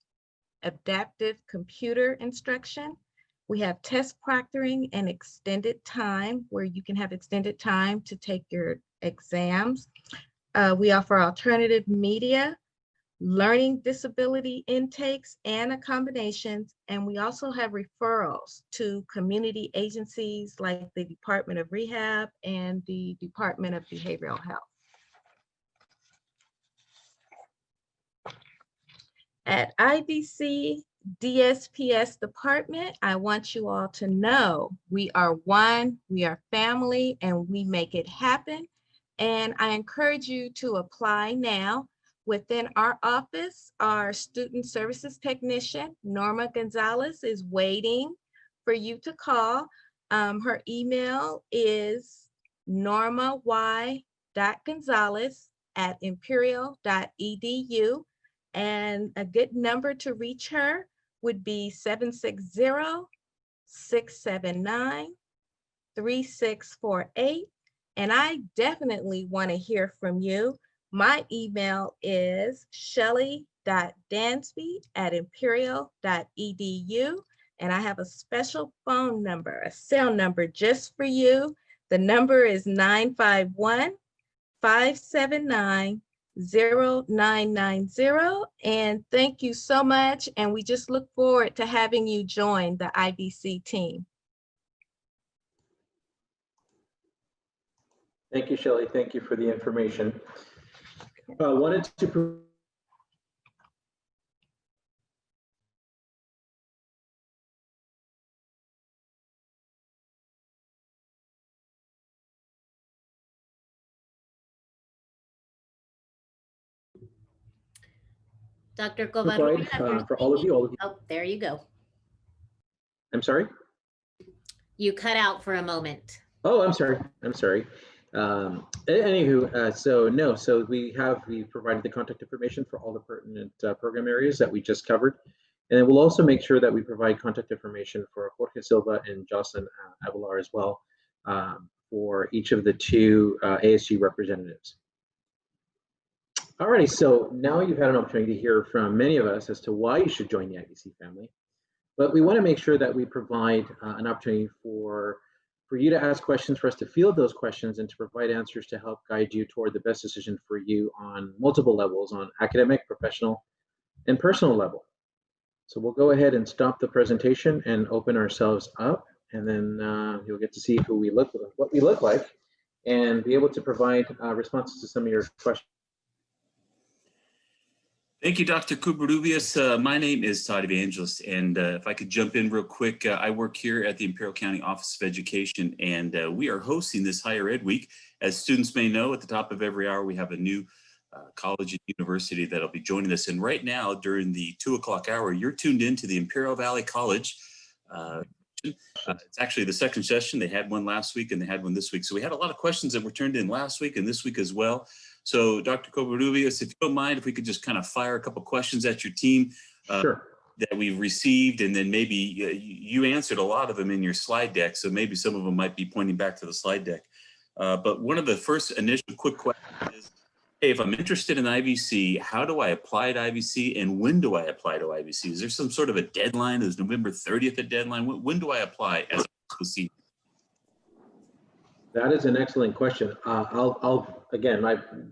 adaptive computer instruction. We have test proctoring and extended time, where you can have extended time to take your exams. We offer alternative media, learning disability intakes and accommodations, and we also have referrals to community agencies like the Department of Rehab and the Department of Behavioral Health. At IVC DSPS department, I want you all to know we are one, we are family, and we make it happen. And I encourage you to apply now. Within our office, our student services technician, Norma Gonzalez, is waiting for you to call. Her email is norma.gonzalez@imperial.edu. And a good number to reach her would be 760-679-3648. And I definitely want to hear from you. My email is shelley.dansby@imperial.edu. And I have a special phone number, a cell number just for you. The number is 951-579-0990. And thank you so much. And we just look forward to having you join the IVC team. Thank you, Shelley. Thank you for the information. Wanted to Dr. provide Covarrubias, for all of you. Oh, there you go. I'm sorry? You cut out for a moment. Oh, I'm sorry. I'm sorry. Anywho, so we provided the contact information for all the pertinent program areas that we just covered. And we'll also make sure that we provide contact information for Jorge Silva and Jocelyn Avalar as well, for each of the two ASG representatives. Alrighty, so now you've had an opportunity to hear from many of us as to why you should join the IVC family. But we want to make sure that we provide an opportunity for you to ask questions, for us to field those questions, and to provide answers to help guide you toward the best decision for you on multiple levels, on academic, professional, and personal level. So we'll go ahead and stop the presentation and open ourselves up, and then you'll get to see what we look like, and be able to provide responses to some of your questions. Thank you, Dr. Covarrubias. My name is Todd Evangelist, and if I could jump in real quick, I work here at the Imperial County Office of Education, and we are hosting this Higher Ed Week. As students may know, at the top of every hour, we have a new college and university that'll be joining us. And right now, during the 2 o'clock hour, you're tuned into the Imperial Valley College It's actually the second session. They had one last week and they had one this week. So we had a lot of questions that were turned in last week and this week as well. So Dr. Covarrubias, if you don't mind, if we could just kind of fire a couple questions at your team Sure. that we've received, and then maybe you answered a lot of them in your slide deck. So maybe some of them might be pointing back to the slide deck. But one of the first initial quick questions is, hey, if I'm interested in IVC, how do I apply to IVC and when do I apply to IVC? Is there some sort of a deadline? Is November 30th a deadline? When do I apply as a senior? That is an excellent question. I'll again,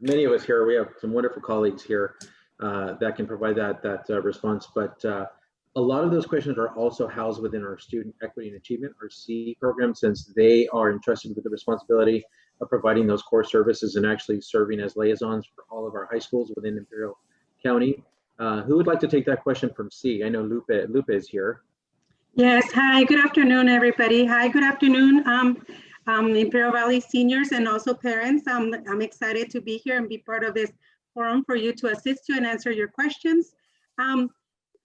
many of us here, we have some wonderful colleagues here that can provide that response, but a lot of those questions are also housed within our Student Equity and Achievement, or C program, since they are entrusted with the responsibility of providing those core services and actually serving as liaisons for all of our high schools within Imperial County. Who would like to take that question from C? I know Lupe is here. Yes, hi, good afternoon, everybody. Hi, good afternoon, Imperial Valley seniors and also parents. I'm excited to be here and be part of this forum for you to assist you and answer your questions.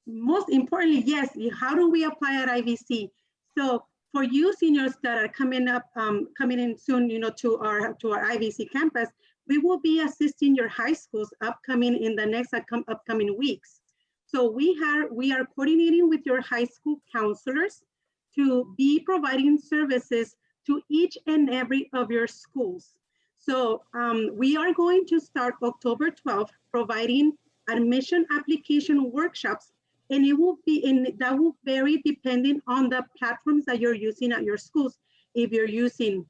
Most importantly, yes, how do we apply at IVC? So for you seniors that are coming in soon, to our IVC campus, we will be assisting your high schools upcoming in the next upcoming weeks. So we are coordinating with your high school counselors to be providing services to each and every of your schools. So we are going to start October 12th providing admission application workshops, and that will vary depending on the platforms that you're using at your schools. If you're using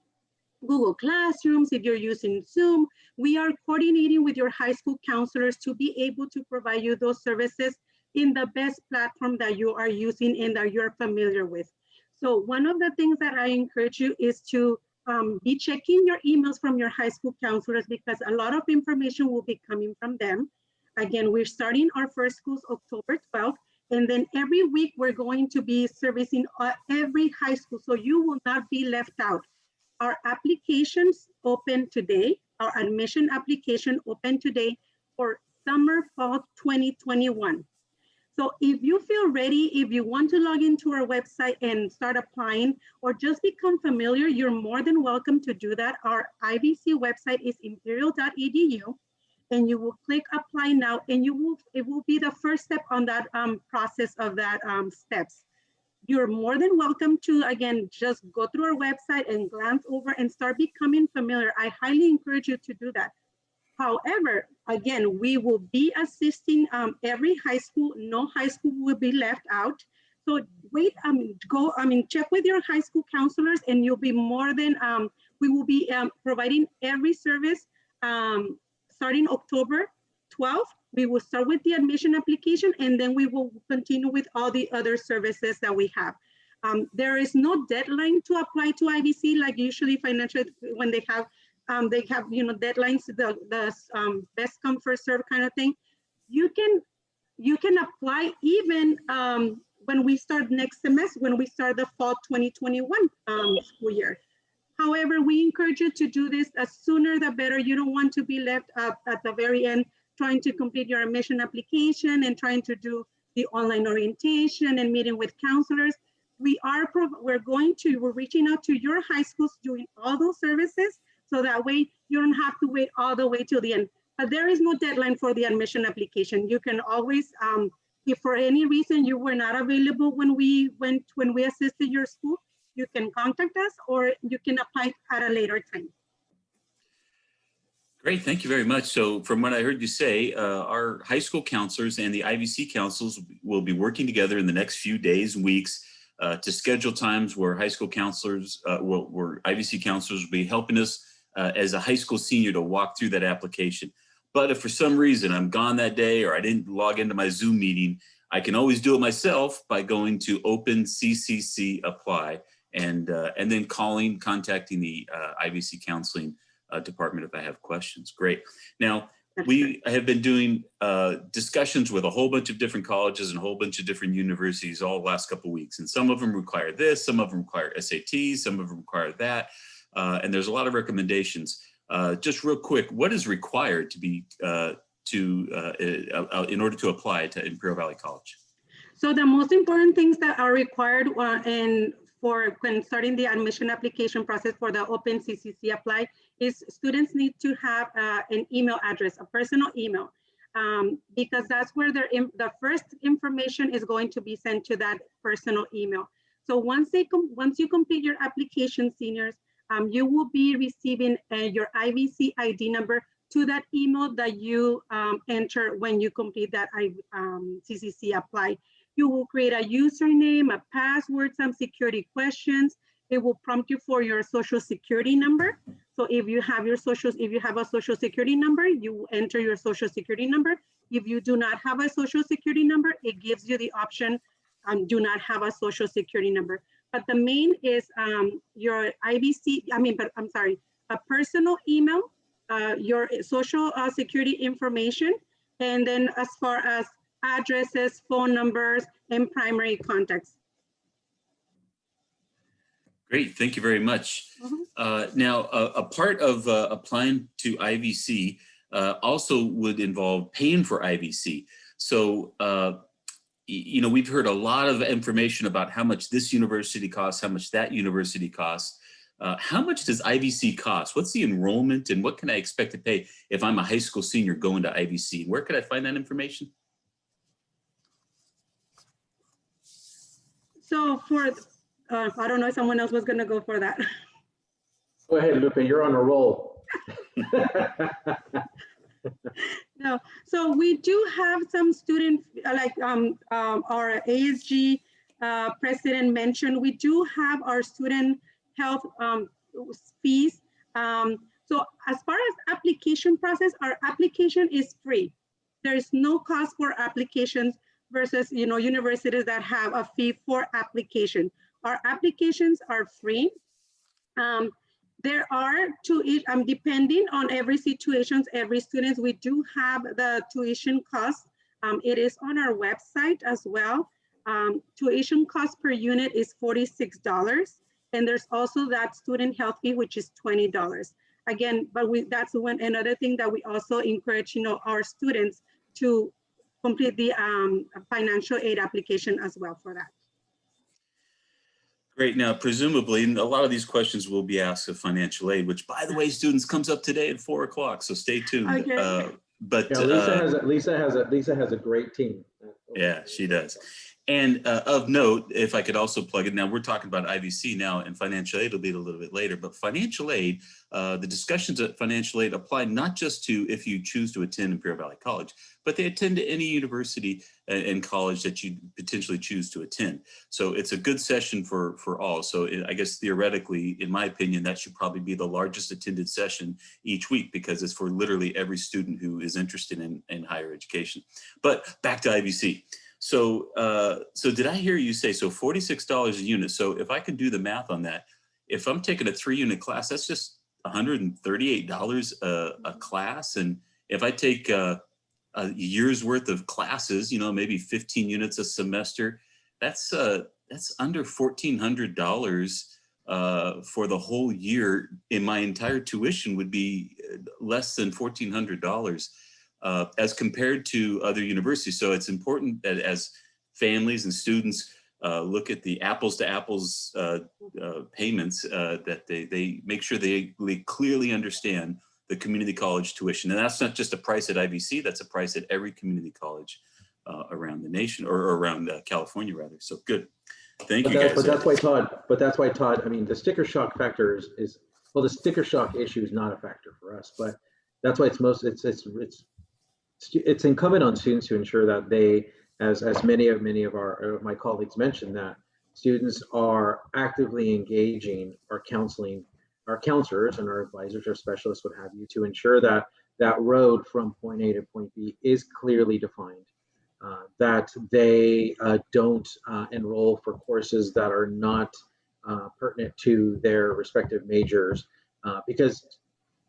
Google Classrooms, if you're using Zoom, we are coordinating with your high school counselors to be able to provide you those services in the best platform that you are using and that you're familiar with. So one of the things that I encourage you is to be checking your emails from your high school counselors, because a lot of information will be coming from them. Again, we're starting our first schools October 12th, and then every week we're going to be servicing every high school, so you will not be left out. Our applications open today, our admission application open today for summer fall 2021. So if you feel ready, if you want to log into our website and start applying or just become familiar, you're more than welcome to do that. Our IVC website is imperial.edu, and you will click apply now, and it will be the first step on that process of that steps. You're more than welcome to, again, just go through our website and glance over and start becoming familiar. I highly encourage you to do that. However, again, we will be assisting every high school. No high school will be left out. So wait, check with your high school counselors, and you'll be more than, we will be providing every service starting October 12th. We will start with the admission application, and then we will continue with all the other services that we have. There is no deadline to apply to IVC, like usually financial, when they have deadlines, the best come first serve kind of thing. You can apply even when we start next semester, when we start the fall 2021 school year. However, we encourage you to do this as sooner the better. You don't want to be left up at the very end trying to complete your admission application and trying to do the online orientation and meeting with counselors. We're reaching out to your high schools doing all those services, so that way you don't have to wait all the way till the end. But there is no deadline for the admission application. You can always, if for any reason you were not available when we assisted your school, you can contact us, or you can apply at a later time. Great, thank you very much. So from what I heard you say, our high school counselors and the IVC councils will be working together in the next few days and weeks to schedule times where high school counselors, where IVC counselors will be helping us as a high school senior to walk through that application. But if for some reason I'm gone that day or I didn't log into my Zoom meeting, I can always do it myself by going to OpenCCC Apply and then contacting the IVC counseling department if I have questions. Great. Now, we have been doing discussions with a whole bunch of different colleges and a whole bunch of different universities all the last couple of weeks. And some of them require this, some of them require SATs, some of them require that. And there's a lot of recommendations. Just real quick, what is required to be in order to apply to Imperial Valley College? So the most important things that are required for when starting the admission application process for the Open CCC Apply is students need to have an email address, a personal email, because that's where the first information is going to be sent to that personal email. So once you complete your application, seniors, you will be receiving your IVC ID number to that email that you enter when you complete that CCC Apply. You will create a username, a password, some security questions. It will prompt you for your social security number. So if you have a social security number, you enter your social security number. If you do not have a social security number, it gives you the option, do not have a social security number. But the main is your a personal email, your social security information, and then as far as addresses, phone numbers, and primary contacts. Great, thank you very much. Now, a part of applying to IVC also would involve paying for IVC. So, you know, we've heard a lot of information about how much this university costs, how much that university costs. How much does IVC cost? What's the enrollment and what can I expect to pay if I'm a high school senior going to IVC? Where could I find that information? So for, I don't know if someone else was gonna go for that. Go ahead, Lupe, you're on a roll. No, so we do have some student, like our ASG president mentioned, we do have our student health fees. So as far as application process, our application is free. There is no cost for applications versus, you know, universities that have a fee for application. Our applications are free. There are depending on every situation, every student, we do have the tuition cost. It is on our website as well. Tuition cost per unit is $46. And there's also that student health fee, which is $20. Again, but that's another thing that we also encourage, you know, our students to complete the financial aid application as well for that. Great. Now, presumably, a lot of these questions will be asked of financial aid, which, by the way, students, comes up today at 4 o'clock. So stay tuned. Okay. But yeah, Lisa has a great team. Yeah, she does. And of note, if I could also plug it, now we're talking about IVC now, and financial aid will be a little bit later, but financial aid, the discussions at financial aid apply not just to if you choose to attend Imperial Valley College, but they attend to any university and college that you potentially choose to attend. So it's a good session for all. So I guess theoretically, in my opinion, that should probably be the largest attended session each week because it's for literally every student who is interested in higher education. But back to IVC. So, so did I hear you say, so $46 a unit. So if I can do the math on that, if I'm taking a 3-unit class, that's just $138 a class. And if I take a year's worth of classes, you know, maybe 15 units a semester, that's under $1,400 for the whole year. In my entire tuition would be less than $1,400. As compared to other universities. So it's important that as families and students look at the apples to apples payments, that they make sure they clearly understand the community college tuition. And that's not just a price at IVC, that's a price at every community college around the nation, or around California rather. So good. Thank you guys. But that's why Todd, I mean, the sticker shock factor is well, the sticker shock issue is not a factor for us, but that's why it's incumbent on students to ensure that they, as many of my colleagues mentioned, that students are actively engaging our counseling, our counselors and our advisors or specialists, what have you, to ensure that that road from point A to point B is clearly defined, that they don't enroll for courses that are not pertinent to their respective majors, because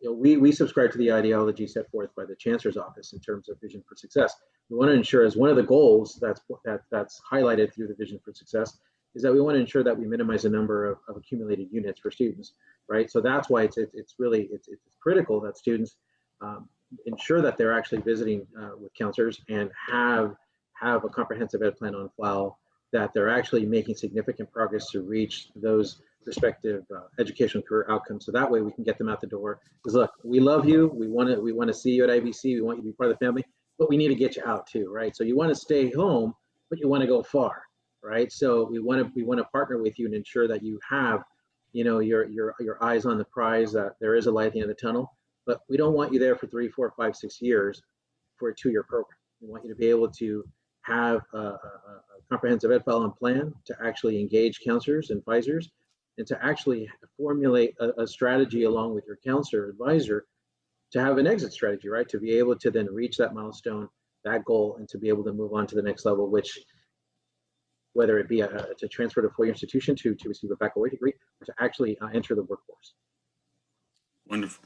you know, we subscribe to the ideology set forth by the Chancellor's Office in terms of Vision for Success. We want to ensure, as one of the goals that's highlighted through the Vision for Success, is that we want to ensure that we minimize the number of accumulated units for students, right? So that's why it's critical that students ensure that they're actually visiting with counselors and have a comprehensive ed plan on file that they're actually making significant progress to reach those respective educational career outcomes. So that way we can get them out the door. Because look, we love you. We want to see you at IVC. We want you to be part of the family, but we need to get you out too, right? So you want to stay home, but you want to go far, right? So we want to partner with you and ensure that you have, your eyes on the prize. That there is a light at the end of the tunnel, but we don't want you there for 3, 4, 5, 6 years for a 2-year program. We want you to be able to have a comprehensive ed file and plan to actually engage counselors and advisors, and to actually formulate a strategy along with your counselor advisor to have an exit strategy, right? To be able to then reach that milestone, that goal, and to be able to move on to the next level, which, whether it be to transfer to a 4-year institution to receive a baccalaureate degree, or to actually enter the workforce. Wonderful.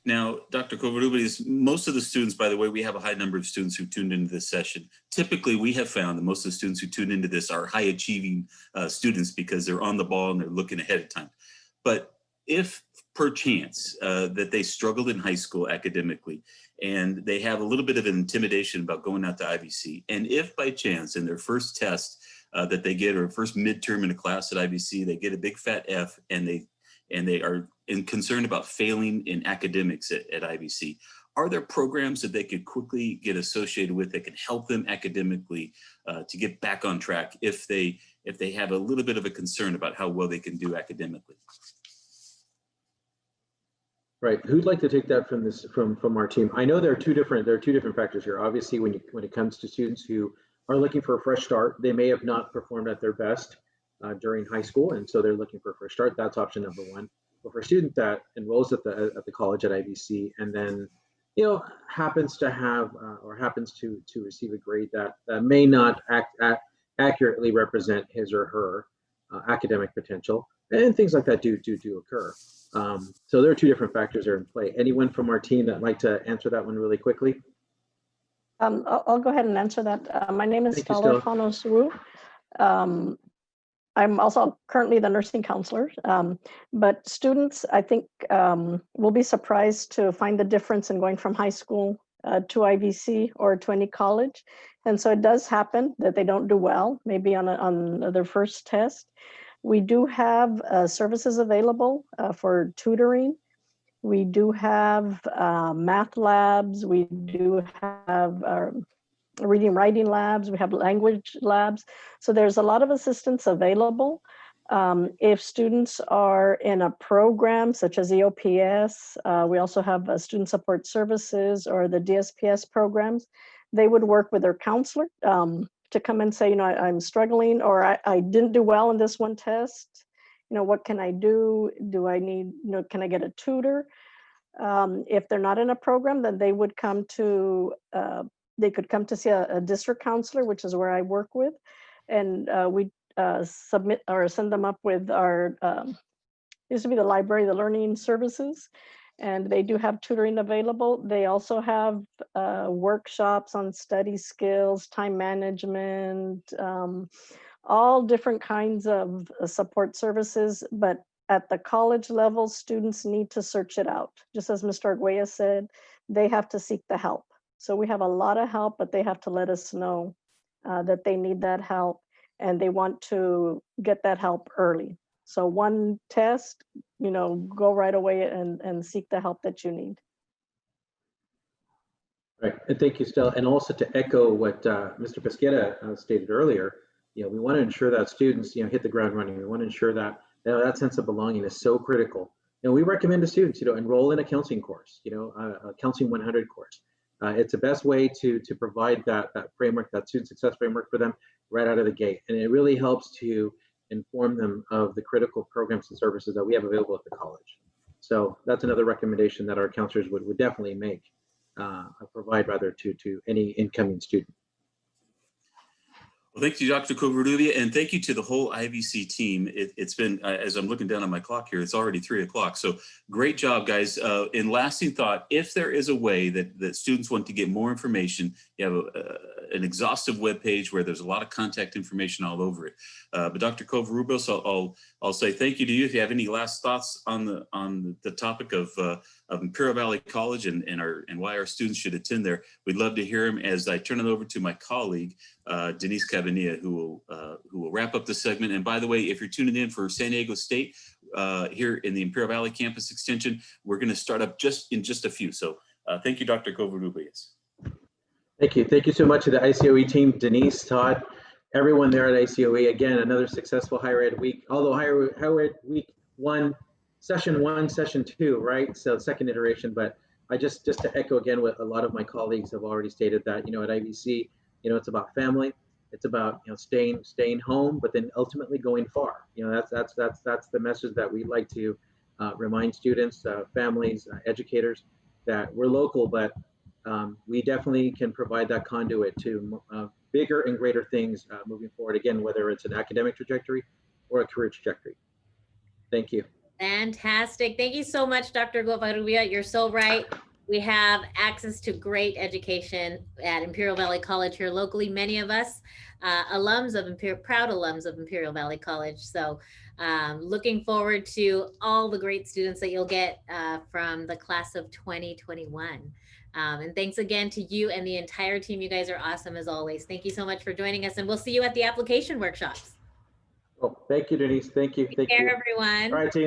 Now, Dr. Covarrubias, most of the students, by the way, we have a high number of students who tuned into this session. Typically, we have found that most of the students who tune into this are high achieving students because they're on the ball and they're looking ahead of time. But if perchance that they struggled in high school academically and they have a little bit of an intimidation about going out to IVC, and if by chance in their first test that they get, or first midterm in a class at IVC, they get a big fat F and they are concerned about failing in academics at IVC, are there programs that they could quickly get associated with that can help them academically to get back on track if they have a little bit of a concern about how well they can do academically? Right. Who'd like to take that from our team? I know there are two different factors here. Obviously, when it comes to students who are looking for a fresh start, they may have not performed at their best during high school, and so they're looking for a fresh start. That's option number one. But for a student that enrolls at the college at IVC and then happens to have or happens to receive a grade that may not accurately represent his or her academic potential, and things like that do occur. So there are two different factors that are in play. Anyone from our team that'd like to answer that one really quickly? I'll go ahead and answer that. My name is Stella Fanos-Wu. I'm also currently the nursing counselor, but students, I think, will be surprised to find the difference in going from high school to IVC or to any college. And so it does happen that they don't do well, maybe on their first test. We do have services available for tutoring. We do have math labs. We do have reading and writing labs. We have language labs. So there's a lot of assistance available. If students are in a program such as EOPS, we also have student support services or the DSPS programs. They would work with their counselor to come and say, I'm struggling, or I didn't do well in this one test. What can I do? Do I need, can I get a tutor? If they're not in a program, then they would come to they could come to see a district counselor, which is where I work with, and we submit or send them up with our, used to be the library, the learning services, and they do have tutoring available. They also have workshops on study skills, time management, all different kinds of support services, but at the college level, students need to search it out. Just as Mr. Arguelles said, they have to seek the help. So we have a lot of help, but they have to let us know that they need that help and they want to get that help early. So one test, go right away and seek the help that you need. Right, and thank you, Stella. And also to echo what Mr. Pesquera stated earlier, we want to ensure that students, hit the ground running. We want to ensure that that sense of belonging is so critical. We recommend to students, enroll in a counseling course, a Counseling 100 course. It's the best way to provide that framework, that student success framework for them right out of the gate. And it really helps to inform them of the critical programs and services that we have available at the college. So that's another recommendation that our counselors would definitely make, provide rather to any incoming student. Well, thank you, Dr. Covarrubias, and thank you to the whole IVC team. It's been, as I'm looking down on my clock here, it's already 3 o'clock. So great job, guys. In lasting thought, if there is a way that students want to get more information you have an exhaustive web page where there's a lot of contact information all over it. But Dr. Covarrubias, I'll say thank you to you. If you have any last thoughts on the topic of Imperial Valley College and why our students should attend there, we'd love to hear them as I turn it over to my colleague, Denise Cabanilla, who will wrap up the segment. And by the way, if you're tuning in for San Diego State here in the Imperial Valley Campus Extension, we're going to start up in just a few. So thank you, Dr. Covarrubias. Thank you. Thank you so much to the ICOE team, Denise, Todd, everyone there at ICOE. Again, another successful higher ed week, although higher ed week session 1, session 2, right? So second iteration, but I just to echo again what a lot of my colleagues have already stated that, at IVC, it's about family. It's about, staying home, but then ultimately going far. That's the message that we like to remind students, families, educators, that we're local, but we definitely can provide that conduit to bigger and greater things moving forward. Again, whether it's an academic trajectory or a career trajectory. Thank you. Fantastic. Thank you so much, Dr. Covarrubias. You're so right. We have access to great education at Imperial Valley College here locally. Many of us proud alums of Imperial Valley College. So looking forward to all the great students that you'll get from the class of 2021. And thanks again to you and the entire team. You guys are awesome as always. Thank you so much for joining us, and we'll see you at the application workshops. Oh, thank you, Denise. Thank you. Take care, everyone. All right, team.